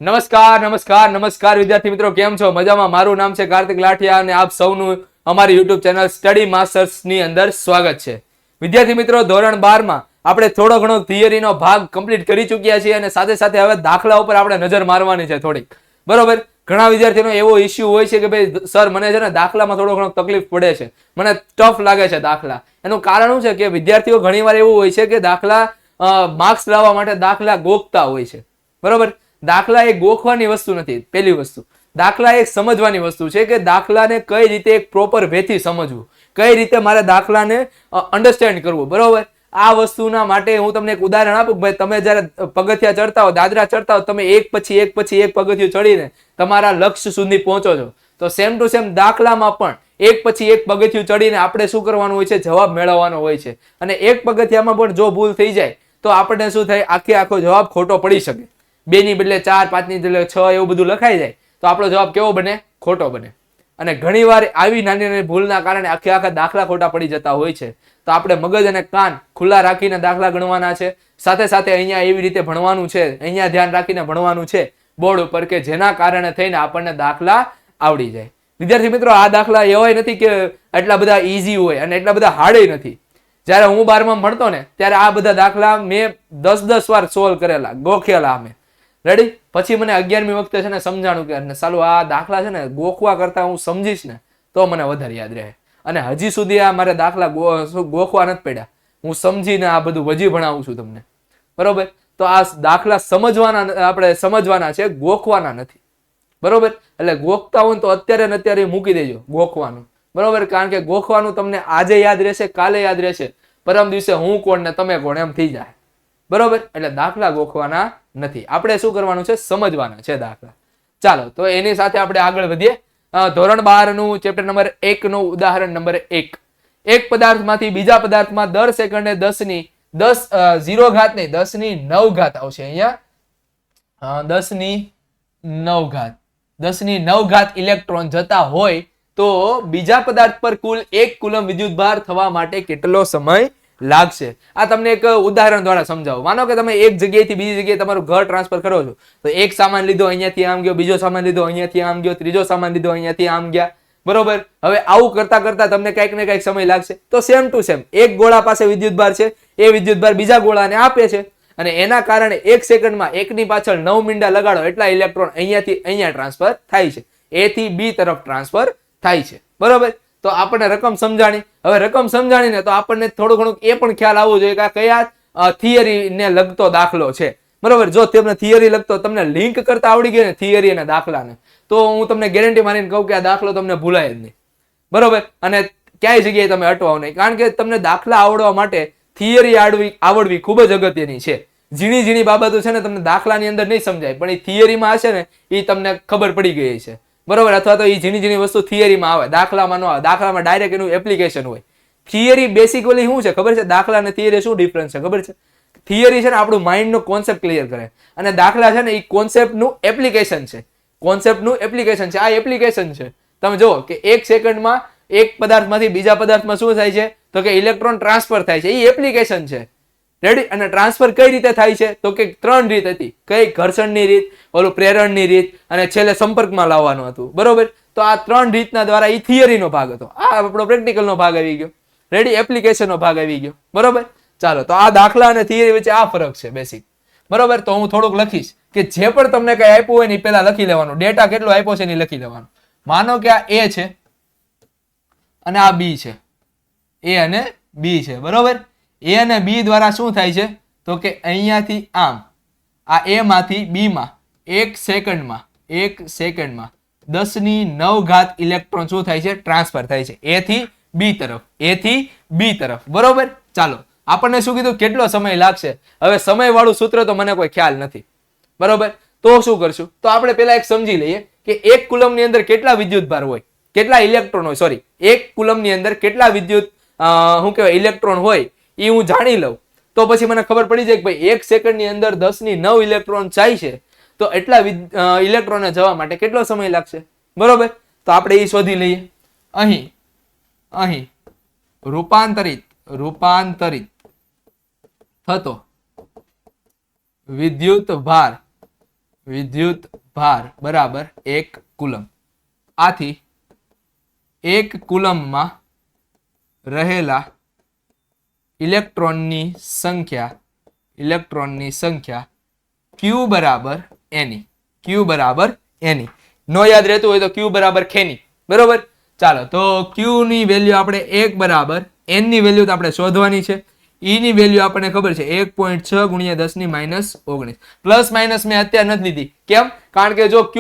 નમસ્કાર નમસ્કાર નમસ્કાર વિદ્યાર્થી મિત્રો, કેમ છો? મજામાં? મારું નામ છે કાર્તિક લાઠિયા અને આપ સૌનું અમારી યુટ્યુબ ચેનલ સ્ટડી માસ્ટર્સ ની અંદર સ્વાગત છે. વિદ્યાર્થી મિત્રો, ધોરણ 12 માં આપણે થોડો ઘણો થિયરીનો ભાગ કમ્પ્લીટ કરી ચૂક્યા છીએ અને સાથે સાથે હવે દાખલા ઉપર આપણે નજર મારવાની છે થોડીક. બરોબર. ઘણા વિદ્યાર્થીઓનો એવો ઇસ્યુ હોય છે કે ભાઈ સર મને છે ને દાખલામાં થોડો ઘણો તકલીફ પડે છે, મને ટફ લાગે છે દાખલા. એનું કારણ શું છે કે વિદ્યાર્થીઓ ઘણીવાર એવું હોય છે કે દાખલા માર્ક્સ લાવવા માટે દાખલા ગોખતા હોય છે. બરોબર. દાખલા એ ગોખવાની વસ્તુ નથી. પહેલી વસ્તુ, દાખલા એક સમજવાની વસ્તુ છે કે દાખલાને કઈ રીતે એક પ્રોપર વેથી સમજવું, કઈ રીતે મારે દાખલાને અન્ડરસ્ટેન્ડ કરવું. બરોબર. આ વસ્તુના માટે હું તમને એક ઉદાહરણ આપું. ભાઈ તમે જ્યારે પગથિયા ચડતા હો, દાદરા ચડતા હો, તમે એક પછી એક પગથિયું ચડીને તમારા લક્ષ્ય સુધી પહોંચો છો, તો સેમ ટુ સેમ દાખલામાં પણ એક પછી એક પગથિયું ચડીને આપણે શું કરવાનું હોય છે? જવાબ મેળવવાનો હોય છે. અને એક પગથિયામાં પણ જો ભૂલ થઈ જાય તો આપણને શું થાય? આખો જવાબ ખોટો પડી શકે. 2 ની બદલે 4, 5 ની બદલે 6 એવું બધું લખાઈ જાય તો આપણો જવાબ કેવો બને? ખોટો બને. અને ઘણીવાર આવી નાની નાની ભૂલના કારણે આખા દાખલા ખોટા પડી જતા હોય છે. તો આપણે મગજ અને કાન ખુલ્લા રાખીને દાખલા ગણવાના છે. સાથે સાથે અહીંયા એવી રીતે ભણવાનું છે, અહીંયા ધ્યાન રાખીને ભણવાનું છે બોર્ડ ઉપર, કે જેના કારણે થઈને આપણને દાખલા આવડી જાય. વિદ્યાર્થી મિત્રો, આ દાખલા એવાય નથી કે એટલા બધા ઈઝી હોય અને એટલા બધા હાર્ડ નથી. જ્યારે હું 12માં ભણતો ને ત્યારે આ બધા દાખલા મેં 10 વાર સોલ્વ કરેલા, ગોખેલા અમે. રેડી. પછી મને 11મી વખતે છે ને સમજાણું કે સાલું આ દાખલા છે ને ગોખવા કરતા હું સમજીશ ને તો મને વધારે યાદ રહે. અને હજી સુધી આ મારે દાખલા ગોખવા નથી પડ્યા, હું સમજીને આ બધું વજી ભણાવું છું તમને. બરોબર. તો આ દાખલા સમજવાના છે, ગોખવાના નથી. બરોબર. એટલે ગોખતા હોય તો અત્યારે ને અત્યારે મૂકી દેજો ગોખવાનું. બરોબર. કારણ કે ગોખવાનું તમને આજે યાદ રહેશે, કાલે યાદ રહેશે, પરમ દિવસે હું કોણ ને તમે કોણ એમ થઈ જાય. બરોબર. એટલે દાખલા ગોખવાના નથી, આપણે શું કરવાનું છે? સમજવાના છે દાખલા. ચાલો, તો એની સાથે આપણે આગળ વધીએ. ધોરણ 12 નું ચેપ્ટર નંબર 1 નું ઉદાહરણ નંબર 1. એક પદાર્થમાંથી બીજા પદાર્થમાં દર સેકન્ડે 10 ની 9 ઘાત આવશે. અહીંયા 10 ની 9 ઘાત ઇલેક્ટ્રોન જતા હોય તો બીજા પદાર્થ પર કુલ 1 કુલમ વિદ્યુતભાર થવા માટે કેટલો સમય લાગશે? આ તમને એક ઉદાહરણ દ્વારા સમજાવો. માનો કે તમે એક જગ્યાએથી બીજી જગ્યાએ તમારું ઘર ટ્રાન્સફર કરો છો, તો એક સામાન લીધો અહીંયાથી આમ ગયો, બીજો સામાન લીધો અહીંયાથી આમ ગયો, ત્રીજો સામાન લીધો અહીંયાથી આમ ગયા. બરોબર. હવે આવું કરતા કરતા તમને કંઈક ને કંઈક સમય લાગશે. તો સેમ ટુ સેમ એક ગોળા પાસે વિદ્યુતભાર છે, એ વિદ્યુતભાર બીજા ગોળાને આપે છે અને એના કારણે 1 સેકન્ડમાં એકની પાછળ 9 મીંડા લગાડો એટલા ઇલેક્ટ્રોન અહીંયાથી અહીંયા ટ્રાન્સફર થાય છે, એ થી બી તરફ ટ્રાન્સફર થાય છે. બરોબર. તો આપણને રકમ સમજાણી. હવે રકમ સમજાણીને તો આપણને થોડું ઘણું એ પણ ખ્યાલ આવવો જોઈએ કે કયા થિયરીને લગતો દાખલો છે. બરોબર. જો તમને થિયરી લગતો તમને લિંક કરતા આવડી ગયો ને થિયરી અને દાખલાને, તો હું તમને ગેરંટી મારીને કહું કે આ દાખલો તમને ભૂલાય જ નહીં. બરોબર. અને ક્યાંય જગ્યાએ તમે અટવાઓ નહીં, કારણ કે તમને દાખલા આવડવા માટે થિયરી આવડવી ખૂબ જ અગત્યની છે. ઝીણી ઝીણી બાબતો છે ને તમને દાખલાની અંદર નહીં સમજાય, પણ એ થિયરીમાં હશે ને એ તમને ખબર પડી ગઈ છે. બરોબર. અથવા તો એ ઝીણી ઝીણી વસ્તુ થિયરીમાં આવે, દાખલામાં ન આવે. દાખલામાં ડાયરેક્ટ એનું એપ્લિકેશન હોય. થિયરી બેસિકલી શું છે ખબર છે? દાખલા અને થિયરી શું ડિફરન્સ છે ખબર છે? થિયરી છે ને આપણું માઇન્ડનો કોન્સેપ્ટ ક્લિયર કરે, અને દાખલા છે ને એ કોન્સેપ્ટનું એપ્લિકેશન છે. કોન્સેપ્ટનું એપ્લિકેશન છે. આ એપ્લિકેશન છે. તમે જુઓ કે 1 સેકન્ડમાં એક પદાર્થમાંથી બીજા પદાર્થમાં શું થાય છે? તો કે ઇલેક્ટ્રોન ટ્રાન્સફર થાય છે. એ એપ્લિકેશન છે. રેડી. અને ટ્રાન્સફર કઈ રીતે થાય છે? તો કે 3 રીત હતી. કઈ? ઘર્ષણની રીત, ઓલું પ્રેરણની રીત, અને છેલ્લે સંપર્કમાં લાવવાનું હતું. બરોબર. તો આ 3 રીતના દ્વારા એ થિયરીનો ભાગ હતો. આ આપણો પ્રેક્ટિકલનો ભાગ આવી ગયો. રેડી. એપ્લિકેશનનો ભાગ આવી ગયો. બરોબર. ચાલો, તો આ દાખલા અને થિયરી વચ્ચે આ ફરક છે બેસિક. બરોબર. તો હું થોડુંક લખીશ કે જે પણ તમને કઈ આપ્યું હોય ને પેલા લખી લેવાનું. ડેટા કેટલો આપ્યો છે ને લખી લેવાનું. માનો કે આ એ છે અને આ બી છે. એ અને બી છે. બરોબર. એ અને બી દ્વારા શું થાય છે? તો કે અહીંયાથી આમ આ એ માંથી બી માં 1 સેકન્ડમાં 10 ની 9 ઘાત ઇલેક્ટ્રોન શું થાય છે? ટ્રાન્સફર થાય છે એ થી બી તરફ. બરોબર. ચાલો, આપણને શું કીધું? કેટલો સમય લાગશે? હવે સમય વાળું સૂત્ર તો મને કોઈ ખ્યાલ નથી. બરોબર. તો શું કરશું? તો આપણે પેલા એક સમજી લઈએ કે 1 કુલમની અંદર કેટલા વિદ્યુતભાર હોય, કેટલા ઇલેક્ટ્રોન હોય. સોરી, 1 કુલમની અંદર કેટલા ઇલેક્ટ્રોન હોય એ હું જાણી લઉં તો પછી મને ખબર પડી જાય કે ભાઈ 1 સેકન્ડની અંદર 10 ની 9 ઇલેક્ટ્રોન જાય છે, તો એટલા ઇલેક્ટ્રોનને જવા માટે કેટલો સમય લાગશે? બરોબર. તો આપણે એ શોધી લઈએ. અહીં રૂપાંતરિત થતો વિદ્યુત ભાર વિદ્યુત ભાર બરાબર 1 કુલમ. આથી 1 કુલમમાં રહેલા ઇલેક્ટ્રોનની સંખ્યા Q બરાબર Ne. Q બરાબર Ne. નો યાદ રહેતું હોય તો Q બરાબર ખેની. બરોબર. ચાલો તો Q ની વેલ્યુ આપણે 1 બરાબર n ની વેલ્યુ આપણે શોધવાની છે. E ની વેલ્યુ આપણને ખબર છે 1.6 ગુણ્યા 10 ની -19. પ્લસ માઇનસ મેં અત્યારે નથી લીધી. કેમ? કારણ કે જો Q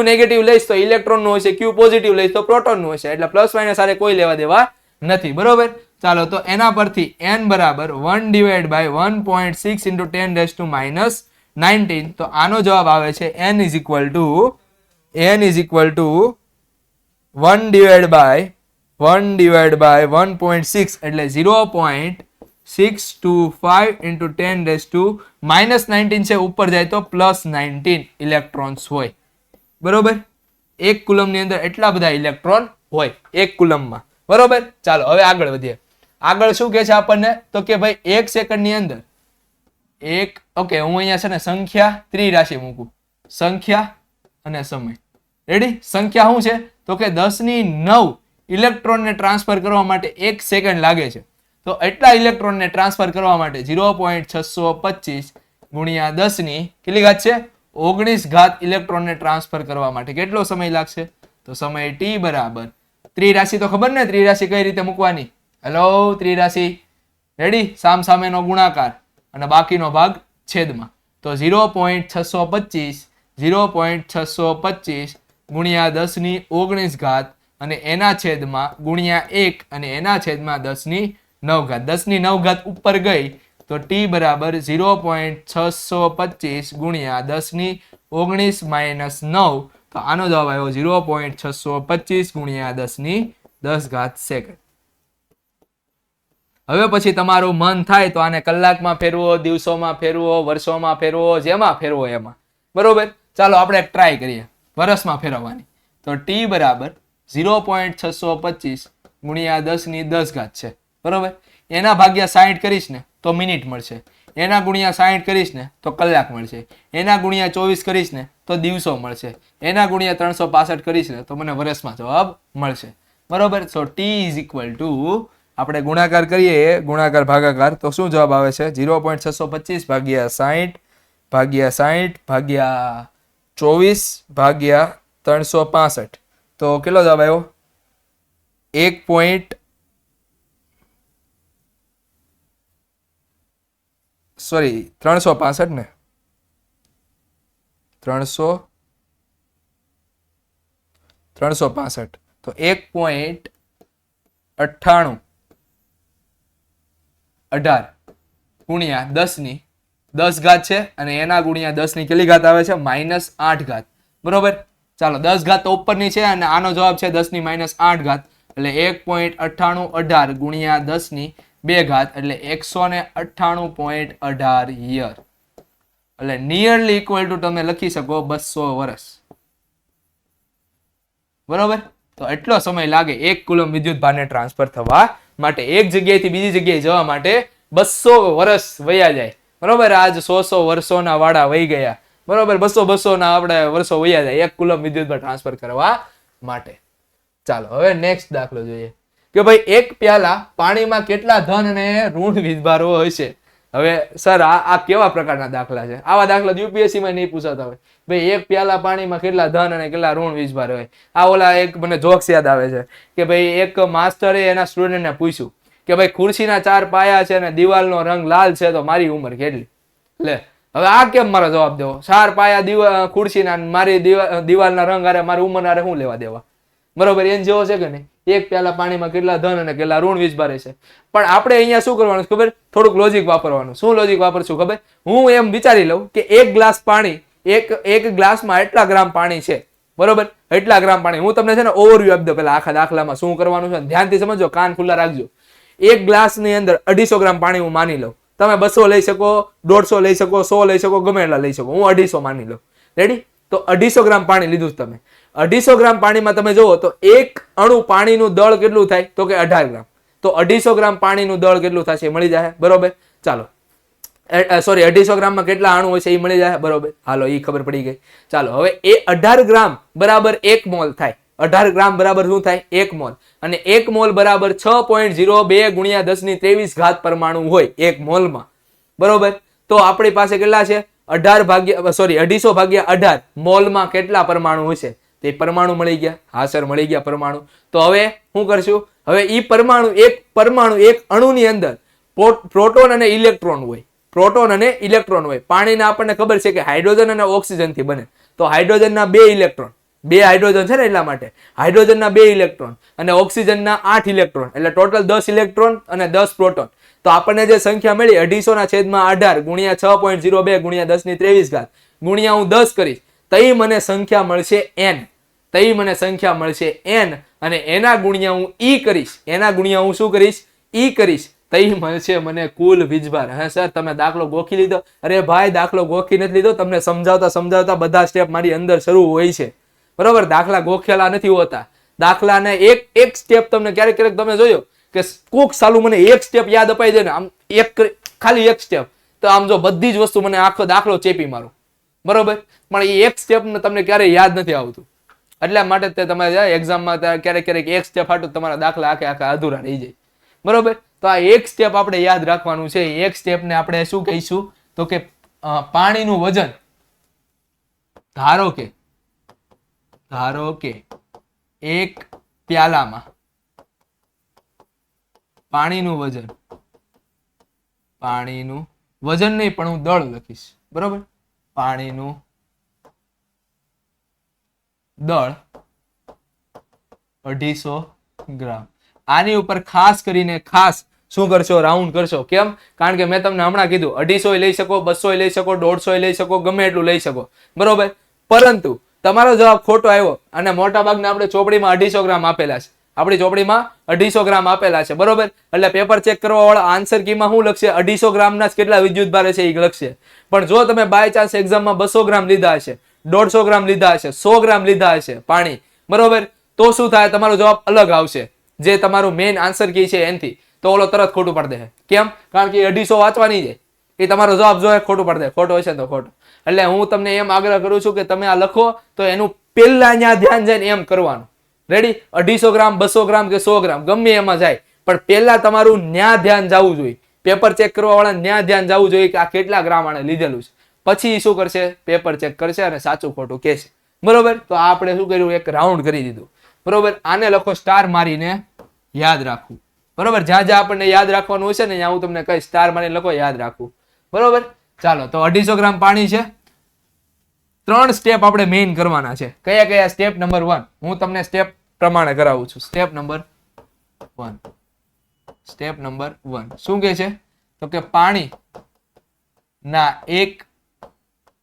નેગેટિવ લઈશ તો ઇલેક્ટ્રોન નું હશે, Q પોઝિટિવ લઈશ તો પ્રોટોન નું હશે, એટલે પ્લસ માઇનસ સાથે કોઈ લેવા દેવા નથી. બરોબર. ચાલો તો એના પરથી n બરાબર 1 ડિવાઈડ બાય 1.6 into 10 - 19. તો આનો જવાબ આવે છે n is equal to 1 divided by 1.6 એટલે 0.625 into 10 - -19 છે. ઉપર જાય તો +19 ઇલેક્ટ્રોન્સ હોય. બરોબર. 1 કુલમ ની અંદર એટલા બધા ઇલેક્ટ્રોન હોય 1 કુલમમાં. બરોબર. ચાલો હવે આગળ વધીએ. આગળ શું કહે છે આપણને? તો કે ભાઈ 1 સેકન્ડ ની અંદર ઓકે હું અહીંયા છે ને સંખ્યા ત્રિરાશિ મૂકું. સંખ્યા અને સમય. રેડી? સંખ્યા શું છે? તો કે 10⁹ ઇલેક્ટ્રોનને ટ્રાન્સફર કરવા માટે 1 સેકન્ડ લાગે છે. તો એટલા ઇલેક્ટ્રોનને ટ્રાન્સફર કરવા માટે 0.625 ગુણ્યા 10 કેટલી ઘાત છે? 19 ઘાત ઇલેક્ટ્રોનને ટ્રાન્સફર કરવા માટે કેટલો સમય લાગશે? તો સમય t બરાબર ત્રિરાશિ તો ખબર ને, ત્રિરાશિ કઈ રીતે મૂકવાની? હેલો ત્રિરાશિ. રેડી? સામસામેનો ગુણાકાર અને બાકીનો ભાગ છેદમાં. તો 0.625 ગુણ્યા 10⁹ ઘાત અને એના છેદમાં ગુણ્યા 1 અને એના છેદમાં 10⁹ ઘાત. 10⁹ ઘાત ઉપર ગઈ તો t બરાબર 0.625 ગુણ્યા 10⁹ -9. તો આનો જવાબ આવ્યો 0.625 ગુણ્યા 10⁻10 ઘાત સેકન્ડ. હવે પછી તમારું મન થાય તો આને કલાકમાં ફેરવો, દિવસોમાં ફેરવો, વર્ષોમાં ફેરવો, જેમાં ફેરવો એમાં. બરોબર. ચાલો આપણે ટ્રાય કરીએ વર્ષમાં ફેરવવાની. તો t બરાબર 0.625 ગુણ્યા 10⁻10 ઘાત છે. બરોબર. એના ભાગ્યા 60 કરીશ ને તો મિનિટ મળશે. એના ગુણ્યા 60 કરીશ ને તો કલાક મળશે. એના ગુણ્યા 24 કરીશ ને તો દિવસો મળશે. એના ગુણ્યા 365 કરીશ ને તો મને વર્ષમાં જવાબ મળશે. બરોબર. સો t ઇઝ ઇક્વલ ટુ આપણે ગુણાકાર કરીએ, ગુણાકાર ભાગાકાર, તો શું જવાબ આવે છે? 0.625 ભાગ્યા 60 ભાગ્યા 24 ભાગ્યા 365. તો કેટલો જવાબ આવ્યો? 365 ને 365. તો 1.98 ગુણ્યા 10⁻10 ઘાત છે અને એના ગુણ્યા 10 કેટલી ઘાત આવે છે? -8 ઘાત. બરોબર. ચાલો 10 ઘાત તો ઉપરની છે અને આનો જવાબ છે 10⁻8 ઘાત. એટલે 1.98 ગુણ્યા 10⁻2 ઘાત એટલે 198.18 યર. એટલે નિયરલી ઇક્વલ ટુ તમે લખી શકો 200 વર્ષ. બરોબર. તો એટલો સમય લાગે 1 કુલમ વિદ્યુત ભારને ટ્રાન્સફર થવા માટે. એક જગ્યાએથી બીજી જગ્યાએ જવા માટે 200 વર્ષ વયા જાય. બરોબર. આજ 100 વર્ષોના વાડા વહી ગયા. બરોબર. 200 ના આપણે વર્ષો વયા જાય 1 કુલમ વિદ્યુત ભાર ટ્રાન્સફર કરવા માટે. ચાલો હવે નેક્સ્ટ દાખલો જોઈએ કે ભાઈ 1 પ્યાલા પાણીમાં કેટલા ધન અને ઋણ વીજભારો હોય છે? હવે સર આ કેવા પ્રકારના દાખલા છે? આવા દાખલા યુપીએસસી માં નહીં પૂછાતા હોય. ભાઈ 1 પ્યાલા પાણીમાં કેટલા ધન અને કેટલા ઋણ વીજભાર હોય? આ ઓલા એક મને જોક્સ યાદ આવે છે કે ભાઈ એક માસ્ટરે એના સ્ટુડન્ટને પૂછ્યું કે ભાઈ ખુરશીના 4 પાયા છે અને દિવાલનો રંગ લાલ છે તો મારી ઉંમર કેટલી? લે હવે આ કેમ મારો જવાબ દેવો? 4 પાયા ખુરશીના મારી દિવાલના રંગ અરે મારી ઉંમર અરે શું લેવા દેવા? બરોબર. એમ જેવો છે કે નહીં? 1 પ્યાલા પાણીમાં કેટલા ધન અને કેટલા ઋણ વીજભાર છે. પણ આપણે અહીંયા શું કરવાનું ખબર? થોડુંક લોજિક વાપરવાનું. શું લોજિક વાપરશું ખબર? હું એમ વિચારી લઉં કે 1 ગ્લાસ પાણી, એક ગ્લાસમાં એટલા ગ્રામ પાણી છે. બરોબર. એટલા ગ્રામ પાણી. હું તમને છે ને ઓવરવ્યુ આપી દઉં પેલા આખા દાખલામાં શું કરવાનું છે. ધ્યાનથી સમજો, કાન ખુલ્લા રાખજો. 1 ગ્લાસની અંદર 250 ગ્રામ પાણી હું માની લઉં. તમે 200 લઈ શકો, 150 લઈ શકો, 100 લઈ શકો, ગમે એટલા લઈ શકો. હું 250 માની લઉં. રેડી? તો 250 ગ્રામ પાણી લીધું તમે. 250 ગ્રામ પાણીમાં તમે જુઓ તો 1 અણુ પાણીનું દળ કેટલું થાય? તો કે 18 ગ્રામ. તો 250 ગ્રામ પાણીનું દળ કેટલું થશે? મળી જાય. બરોબર. ચાલો સોરી 250 ગ્રામમાં કેટલા અણુ હોય છે એ મળી જાય. બરોબર, હાલો એ ખબર પડી ગઈ. ચાલો હવે એ 18 ગ્રામ બરાબર 1 મોલ થાય. 18 ગ્રામ બરાબર શું થાય? 1 મોલ. અને 1 મોલ બરાબર 6.02 ગુણ્યા 1023 ઘાત પરમાણુ હોય 1 મોલમાં. બરોબર, તો આપણી પાસે કેટલા છે? 250 ભાગ્યા 18 મોલમાં કેટલા પરમાણુ હશે? તે પરમાણુ મળી ગયા. હા સર, મળી ગયા પરમાણુ. તો હવે શું કરશું? હવે ઈ પરમાણુ એક અણુની અંદર પ્રોટોન અને ઇલેક્ટ્રોન હોય. પ્રોટોન અને ઇલેક્ટ્રોન હોય. પાણીના આપણને ખબર છે કે હાઇડ્રોજન અને ઓક્સિજન થી બને. તો હાઇડ્રોજનના 2 ઇલેક્ટ્રોન, 2 હાઇડ્રોજન છે ને એટલા માટે હાઇડ્રોજનના 2 ઇલેક્ટ્રોન અને ઓક્સિજનના 8 ઇલેક્ટ્રોન, એટલે ટોટલ 10 ઇલેક્ટ્રોન અને 10 પ્રોટોન. તો આપણને જે સંખ્યા મળી 250/18 ગુણ્યા 6.02 ગુણ્યા 1023 ઘાત ગુણ્યા હું 10 કરીશ તઈ મને સંખ્યા મળશે n. તઈ મને સંખ્યા મળશે n અને એના ગુણ્યા હું e કરીશ. એના ગુણ્યા હું શું કરીશ? e કરીશ. તઈ મળશે મને કુલ વીજભાર. હા સર, તમે દાખલો ગોખી લીધો? અરે ભાઈ, દાખલો ગોખી નથી લીધો, તમને સમજાવતા બધા સ્ટેપ મારી અંદર શરૂ હોય છે. બરોબર, દાખલા ગોખેલા નથી હોતા. દાખલાને એક સ્ટેપ તમને ક્યારેક તમે જોયો કે કોક સાલું મને એક સ્ટેપ યાદ અપાઈ દે ને, આમ ખાલી એક સ્ટેપ, તો આમ જો બધી જ વસ્તુ મને આખો દાખલો ચેપી મારો. બરોબર, પણ એ એક સ્ટેપ તમને ક્યારેય યાદ નથી આવતું. એટલા માટે તે તમે એક્ઝામમાં ક્યારેક એક સ્ટેપ હાટું તમારા દાખલા આખા અધૂરા રહી જાય. બરોબર, તો આ એક સ્ટેપ આપણે યાદ રાખવાનું છે. એક સ્ટેપને આપણે શું કહીશું? તો કે પાણીનું વજન. ધારો કે એક પ્યાલામાં પાણીનું વજન નહીં, પણ હું દળ લખીશ. બરોબર, પાણીનું દળ 250 ગ્રામ. આની ઉપર ખાસ કરીને શું કરશો? રાઉન્ડ કરશો. કેમ? કારણ કે મેં તમને હમણાં કીધું 250 લઈ શકો, 200 લઈ શકો, 150 લઈ શકો, ગમે એટલું લઈ શકો. બરોબર, પરંતુ તમારો જવાબ ખોટો આવ્યો અને મોટા ભાગના આપણે ચોપડીમાં 250 ગ્રામ આપેલા છે. આપણી ચોપડીમાં 250 ગ્રામ આપેલા છે. બરોબર, એટલે પેપર ચેક કરવા વાળા આન્સર કીમાં શું લખશે? 250 ગ્રામના કેટલા વિદ્યુત ભાર છે એ લખશે. પણ જો તમે બાય ચાન્સ એક્ઝામમાં 200 ગ્રામ લીધા હશે, 150 ગ્રામ લીધા હશે, 100 ગ્રામ લીધા હશે પાણી, બરોબર, તો શું થાય? તમારો જવાબ અલગ આવશે. જે તમારું મેઇન આન્સર કી છે એનથી, તો ઓલો તરત ખોટું પાડી દે. કેમ? કારણ કે 250 વાંચવા નહીં જાય, એ તમારો જવાબ જો ખોટું પાડી દે. ખોટો હશે તો ખોટો. એટલે હું તમને એમ આગ્રહ કરું છું કે તમે આ લખો તો એનું પહેલા ત્યાં ધ્યાન જાય એમ કરવાનું. રેડી? 250 ગ્રામ, 200 ગ્રામ કે 100 ગ્રામ ગમે એમાં જાય, પણ પહેલા તમારું ન્યા ધ્યાન જવું જોઈએ. પેપર ચેક કરવા વાળા ન્યા ધ્યાન જવું જોઈએ કે આ કેટલા ગ્રામ આને લીધેલું છે. પછી શું કરશે? પેપર ચેક કરશે અને સાચું ખોટું કહેશે. બરોબર, તો આપણે શું કર્યું? એક રાઉન્ડ કરી દીધું. બરોબર, આને લખો સ્ટાર મારીને યાદ રાખવું. બરોબર, જ્યાં આપણને યાદ રાખવાનું હશે ને ત્યાં હું તમને કહીશ સ્ટાર મારીને લખો યાદ રાખવું. બરોબર, ચાલો તો 250 ગ્રામ પાણી છે. 3 સ્ટેપ આપણે મેઇન કરવાના છે. કયા? સ્ટેપ નંબર 1 હું તમને સ્ટેપ પ્રમાણે કરાવું છું. સ્ટેપ નંબર 1 શું કહે છે? તો કે પાણી ના એક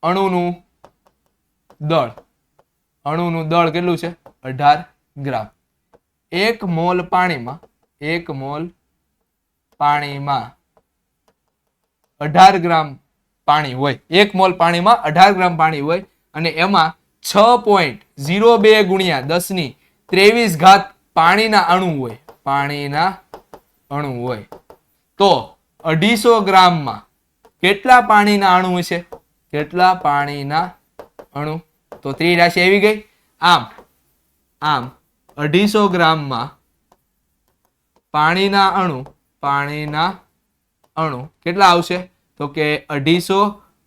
અણુનું દળ કેટલું છે? 18 ગ્રામ. 1 મોલ પાણીમાં 18 ગ્રામ પાણી હોય. 1 મોલ પાણીમાં 18 ગ્રામ પાણી હોય અને એમાં 6.02 ગુણ્યા 1023 ઘાત પાણીના અણુ હોય. તો 250 ગ્રામમાં કેટલા પાણીના અણુ છે? કેટલા પાણીના અણુ? તો ત્રિ રાશિ આવી ગઈ. આમ 250 ગ્રામમાં પાણીના અણુ કેટલા આવશે? તો કે 250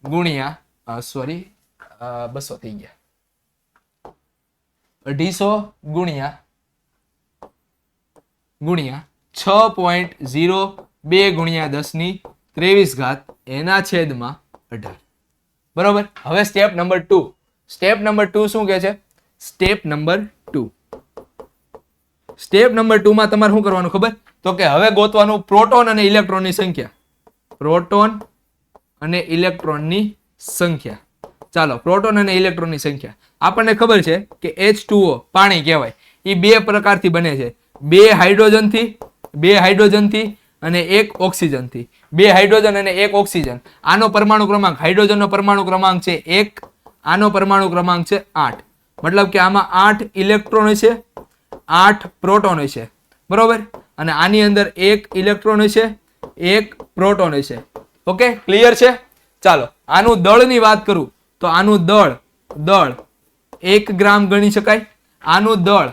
ગુણ્યા 200 થઈ ગયા. 250 ગુણ્યા 6.02 ગુણ્યા 1023 ઘાત એના છેદમાં 18. બરોબર, હવે સ્ટેપ નંબર 2. સ્ટેપ નંબર 2 શું કહે છે? સ્ટેપ નંબર 2 માં તમારે શું કરવાનું ખબર? તો કે હવે ગોતવાનું પ્રોટોન અને ઇલેક્ટ્રોનની સંખ્યા. ચાલો, પ્રોટોન અને ઇલેક્ટ્રોનની સંખ્યા આપણને ખબર છે કે H2O પાણી કહેવાય. એ 2 પ્રકારથી બને છે. 2 હાઇડ્રોજનથી અને 1 ઓક્સિજનથી. 2 હાઇડ્રોજન અને 1 ઓક્સિજન. આનો પરમાણુ ક્રમાંક, હાઇડ્રોજનનો પરમાણુ ક્રમાંક છે 1, આનો પરમાણુ ક્રમાંક છે 8. મતલબ કે આમાં 8 ઇલેક્ટ્રોન છે, 8 પ્રોટોન છે. બરોબર, અને આની અંદર 1 ઇલેક્ટ્રોન છે, 1 પ્રોટોન છે. ઓકે, ક્લિયર છે? ચાલો આનું દળની વાત કરું તો આનું દળ 1 ગ્રામ ગણી શકાય. આનું દળ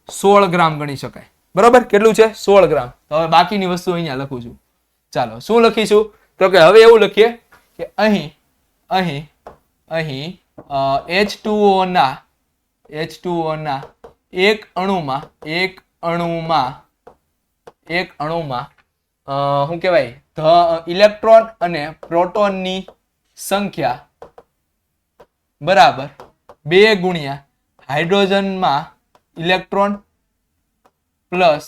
16 ગ્રામ ગણી શકાય. બરોબર, કેટલું છે? 16 ગ્રામ. હવે બાકીની વસ્તુ અહીંયા લખું છું. ચાલો શું લખીશું? તો કે હવે એવું લખીએ કે અહીં H2O ના એક અણુમાં શું કહેવાય, ઇલેક્ટ્રોન અને પ્રોટોનની સંખ્યા બરાબર 2 ગુણ્યા હાઇડ્રોજનમાં ઇલેક્ટ્રોન પ્લસ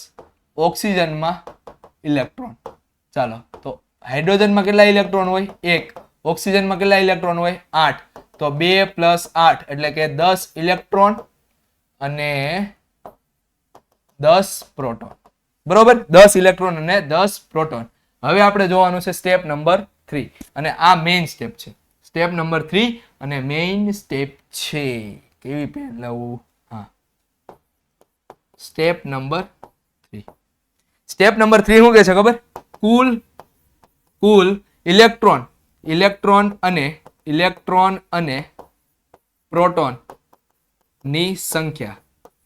ઓક્સિજનમાં ઇલેક્ટ્રોન. ચાલો તો હાઇડ્રોજનમાં કેટલા ઇલેક્ટ્રોન હોય? 1. ઓક્સિજનમાં કેટલા ઇલેક્ટ્રોન હોય? 8. તો 2 + 8 એટલે કે 10 ઇલેક્ટ્રોન અને 10 પ્રોટોન. બરોબર, 10 ઇલેક્ટ્રોન અને 10 પ્રોટોન. હવે આપણે જોવાનું છે સ્ટેપ નંબર 3 અને આ મેઇન સ્ટેપ છે. સ્ટેપ નંબર 3 અને મેઇન સ્ટેપ છે. કેવી પેન લાવું? હા, સ્ટેપ નંબર 3. સ્ટેપ નંબર 3 શું કહે છે ખબર? કુલ ઇલેક્ટ્રોન અને પ્રોટોન ની સંખ્યા.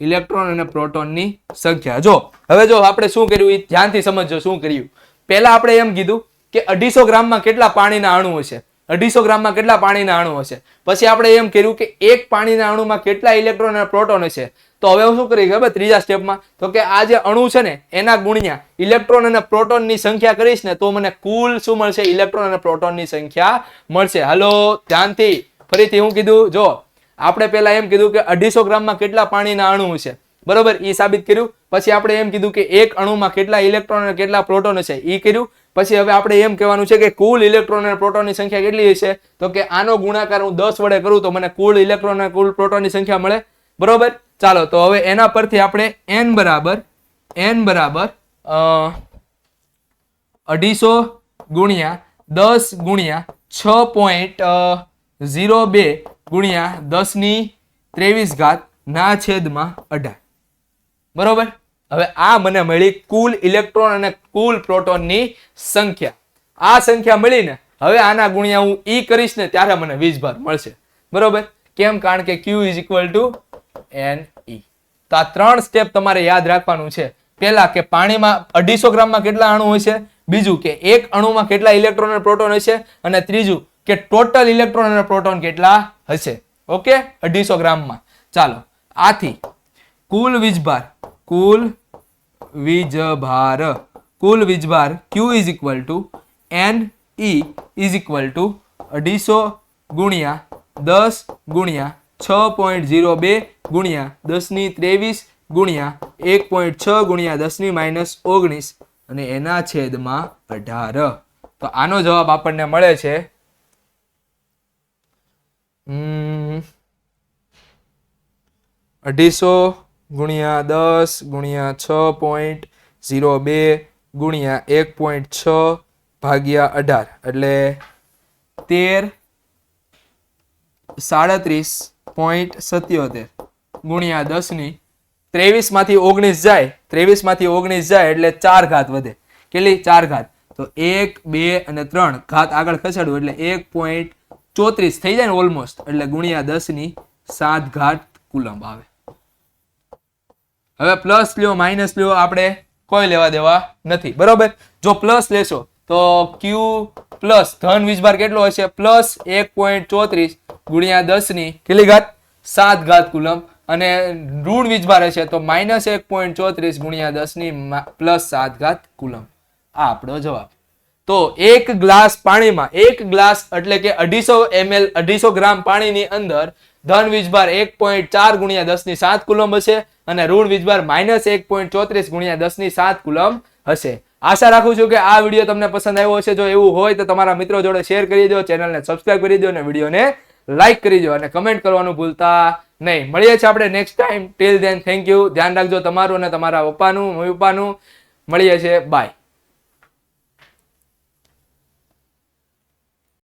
ઇલેક્ટ્રોન અને પ્રોટોન ની સંખ્યા. જો હવે જો આપણે શું કર્યું એ ધ્યાનથી સમજજો. શું કર્યું? પહેલા આપણે એમ કીધું કે 250 ગ્રામમાં કેટલા પાણીના અણુ હશે? 250 ગ્રામમાં કેટલા પાણીના અણુ હશે? પછી આપણે એમ કર્યું કે એક પાણીના અણુમાં કેટલા ઇલેક્ટ્રોન અને પ્રોટોન હશે? તો હવે હું શું કરીશ ખબર? ત્રીજા સ્ટેપમાં તો કે આ જે અણુ છે ને એના ગુણ્યા ઇલેક્ટ્રોન અને પ્રોટોન ની સંખ્યા કરીશ ને તો મને કુલ શું મળશે? ઇલેક્ટ્રોન અને પ્રોટોન ની સંખ્યા મળશે. હાલો ધ્યાનથી ફરીથી હું કીધું, જો આપણે પહેલા એમ કીધું કે 250 ગ્રામમાં કેટલા પાણીના અણુ હશે, બરોબર, એ સાબિત કર્યું. પછી આપણે એમ કીધું કે એક અણુમાં કેટલા ઇલેક્ટ્રોન અને કેટલા પ્રોટોન હશે, એ કર્યું. પછી હવે આપણે એમ કહેવાનું છે કે કુલ ઇલેક્ટ્રોન અને પ્રોટોનની સંખ્યા કેટલી હશે? તો કે આનો ગુણાકાર હું 10 વડે કરું તો મને કુલ ઇલેક્ટ્રોન અને કુલ પ્રોટોનની સંખ્યા મળે. બરોબર, ચાલો તો હવે એના પરથી આપણે n બરાબર 250 ગુણ્યા 10 ગુણ્યા 6.02 ગુણ્યા 10⁻23 ના છેદમાં 18. બરોબર, હવે આ મને મળી કુલ ઇલેક્ટ્રોન અને કુલ પ્રોટોનની સંખ્યા. આ સંખ્યા મળીને હવે આના ગુણ્યા હું ઈ કરીશ ને ત્યારે મને વીજભાર મળશે. બરોબર, કેમ? કારણ કે Q = NE. તો આ 3 સ્ટેપ તમારે યાદ રાખવાનું છે. પહેલા કે પાણીમાં 250 ગ્રામમાં કેટલા અણુ હશે, બીજું કે એક અણુમાં કેટલા ઇલેક્ટ્રોન અને પ્રોટોન હશે, અને ત્રીજું કે ટોટલ ઇલેક્ટ્રોન અને પ્રોટોન કેટલા હશે. ઓકે, 250 ગ્રામમાં. ચાલો આથી કુલ વીજભાર Q = NE = 250 ગુણ્યા 10 ગુણ્યા 6.02 ગુણ્યા 10⁻23 ગુણ્યા 1.6 ગુણ્યા 10⁻19 અને એના છેદમાં 18. તો આનો જવાબ આપણને મળે છે 250 ગુણ્યા 10 ગુણ્યા 6.02 ગુણ્યા 1.6 ભાગ્યા 18 એટલે 1337.77 ગુણ્યા 10⁻23 માંથી 19 જાય, 23 માંથી 19 જાય એટલે 4 ઘાત વધે. કેટલી? 4 ઘાત. તો 1 2 અને 3 ઘાત આગળ ખસેડવું એટલે 1.34 થઈ જાય ને ઓલમોસ્ટ, એટલે ગુણ્યા 10⁻7 કુલમ્બ આવે. હવે પ્લસ લ્યો માઇનસ લ્યો, આપણે કોઈ લેવા દેવા નથી. બરોબર, જો પ્લસ લેશો તો Q પ્લસ ધન વીજભાર કેટલો હશે? પ્લસ 1.34 ગુણ્યા 10⁻7 કુલમ્બ, અને ઋણ વીજભાર હશે તો માઇનસ 1.34 ગુણ્યા 10⁻7 કુલમ્બ. આ આપણો જવાબ. તો એક ગ્લાસ પાણીમાં, એક ગ્લાસ એટલે કે 250 ml 250 ગ્રામ પાણીની અંદર ધન વીજભાર 1.4 ગુણ્યા 10⁻7 કુલમ્બ હશે અને ઋણ વીજભાર માઇનસ 1.34 ગુણ્યા 10⁻7 કુલમ્બ હશે. આશા રાખું છું કે આ વિડીયો તમને પસંદ આવ્યો હશે. જો એવું હોય તો તમારા મિત્રો જોડે શેર કરી દો, ચેનલને સબસ્ક્રાઇબ કરી દો અને વિડીયોને લાઈક કરી દો અને કમેન્ટ કરવાનું ભૂલતા નહીં. મળીએ છીએ આપણે next time. Till then thank you. ધ્યાન રાખજો તમારું અને તમારા પપ્પાનું, મમ્મી પપ્પાનું. મળીએ છીએ. બાય.